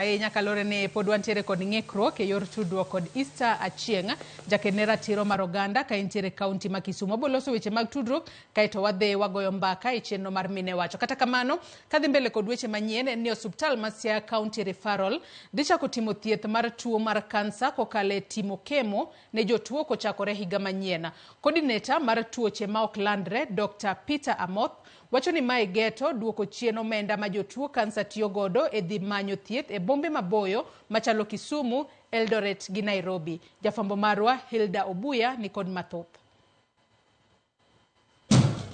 Kalore ne pod wantiere kod ng'ikruok e yor tudruok kod Easter Achieng', jakene ratiro mar oganda ka intiere kaunti ma Kisumu. Boloso weche mag tudruok kaito wadhi wagoyo mbaka e chenro mar mine wacho. Kata kamano, kadhi mbele kod weche manyien en ni Osiptal ma Siaya County Referral dhi chako timo thieth mar tuo mar Kansa kokale timo kemo ne jotuo kochakore higa manyien. Coordinator mar tuoche ma ok landre, Dr. Peter Amoth, wacho ni mae geto duoko chien omenda ma jotuo Kansa tiyo godo e dhi manyo thieth e bombe maboyo machalo Kisumu, Eldoret gi Nairobi. Jafambo marwa Hilda Obuya ni kod mathoth.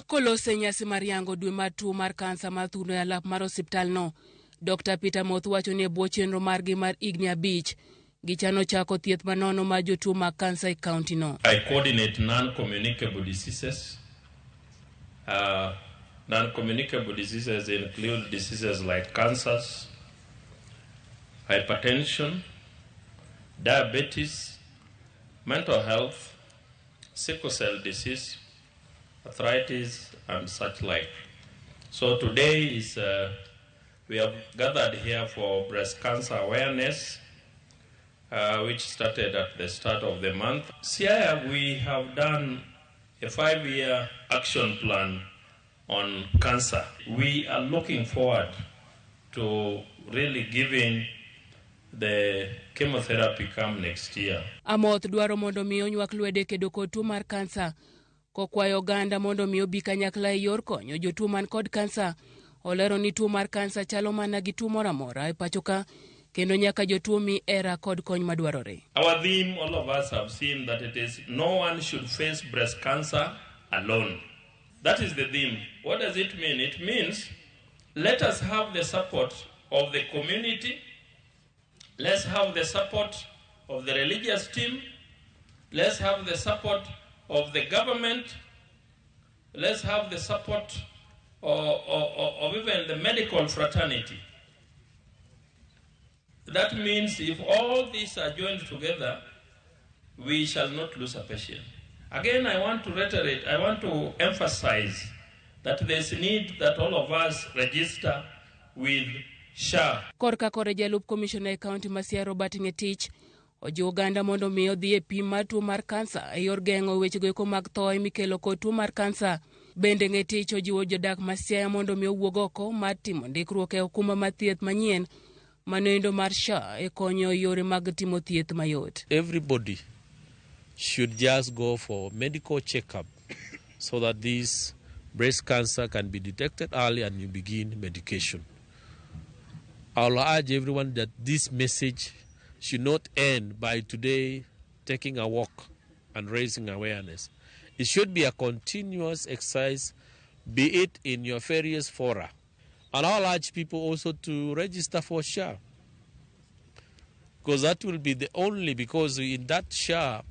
Kolose nyasi mar yango dwe mar tuo mar Kansa mar thuno e alap mar Osiptal no, Dr. Peter Amoth wacho ni e bwo chenro margi mar higni 5 gichano chako thieth manono ma jotuo mag Kansa e kaunti no. I coordinate non-communicable diseases. Non-communicable diseases include diseases like cancers, hypertension, diabetes, mental health, sickle cell disease, arthritis, and such like. So today is we have gathered here for breast cancer awareness, which started at the start of the month. Siaya, we have done a 5-year action plan on cancer. We are looking forward to really giving the chemotherapy come next year. Amoth dwaro mondo mi onywak lwede kedo kod tuo mar Kansa, kokwayo oganda mondo mi obi kanyakla e yor konyo jotuo man kod Kansa. Olero ni tuo mar Kansa chalo mana gi tuo moro amora e pacho ka, kendo nyaka jotuo mi era kod kony madwarore. Our theme, all of us have seen that it is no one should face breast cancer alone. That is the theme. What does it mean? It means let us have the support of the community. Let's have the support of the religious team. Let's have the support of the government. Let's have the support of even the medical fraternity. That means if all these are joined together, we shall not lose a patient. Again, I want to reiterate, I want to emphasize that there's a need that all of us register with SHA. Korka kore jalup commissioner e county ma Siaya Robert Ngetich ojiwo oganda mondo mi odhi e pim mar tuo mar Kansa e yor geng'o weche go mag thoe mikelo kod tuo mar Kansa. Bende Ngetich ojiwo jodak ma Siaya mondo mi owuog oko mar timo ndikruok e okumba mar thieth manyien manoendo mar SHA e konyo yore mag timo thieth mayot. Everybody should just go for medical checkup so that this breast cancer can be detected early and you begin medication. I'll urge everyone that this message should not end by today taking a walk and raising awareness. It should be a continuous exercise, be it in your various fora. And I'll urge people also to register for SHA, because that will be the only, because in that SHA,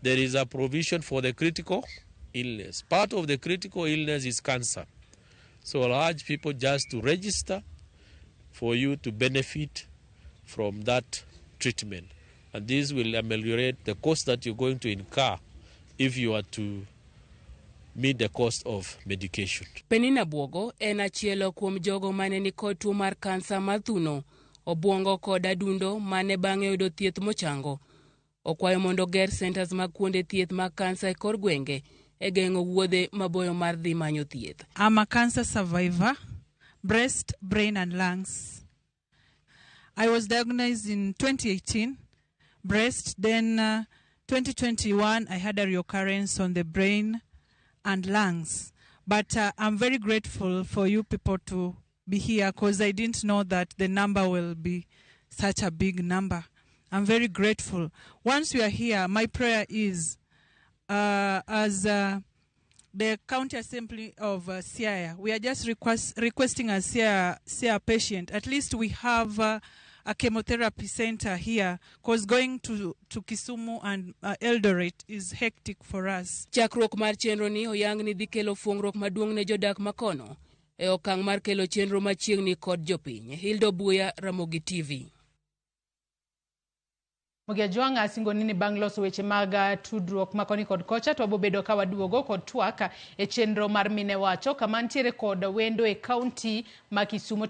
there is a provision for the critical illness. Part of the critical illness is cancer. So I'll urge people just to register for you to benefit from that treatment. And this will ameliorate the cost that you're going to incur if you are to meet the cost of medication. Penina Bwogo en achielo kuom jogo mane ni kod tuo mar Kansa mar thuno, obwongo kod adundo mane bang'e yudo thieth mochango. Okwayo mondo ger centers mag kuonde thieth mag Kansa e kor gwenge e geng'o wuodhe maboyo mar dhi manyo thieth. I'm a cancer survivor, breast, brain and lungs. I was diagnosed in 2018, breast, then 2021 I had a recurrence on the brain and lungs. But I'm very grateful for you people to be here, because I didn't know that the number will be such a big number. I'm very grateful. Once we are here, my prayer is, as the County Assembly of Siaya, we are just requesting a Siaya patient. At least we have a chemotherapy center here, because going to Kisumu and Eldoret is hectic for us. Chakruok mar chenro ni oyang ni dhi kelo fuong'ruok maduong' ne jodak makono e okang' mar kelo chenro machiegni kod jopiny. Hilda Obuya, Ramogi TV. Mogia Juanga singo nini bang' loso weche mag tudruok makoni kod kocha to bobedo ka waduogo kod twaka e chenro mar mine wacho kama ntiere kod wendo e county ma Kisumu.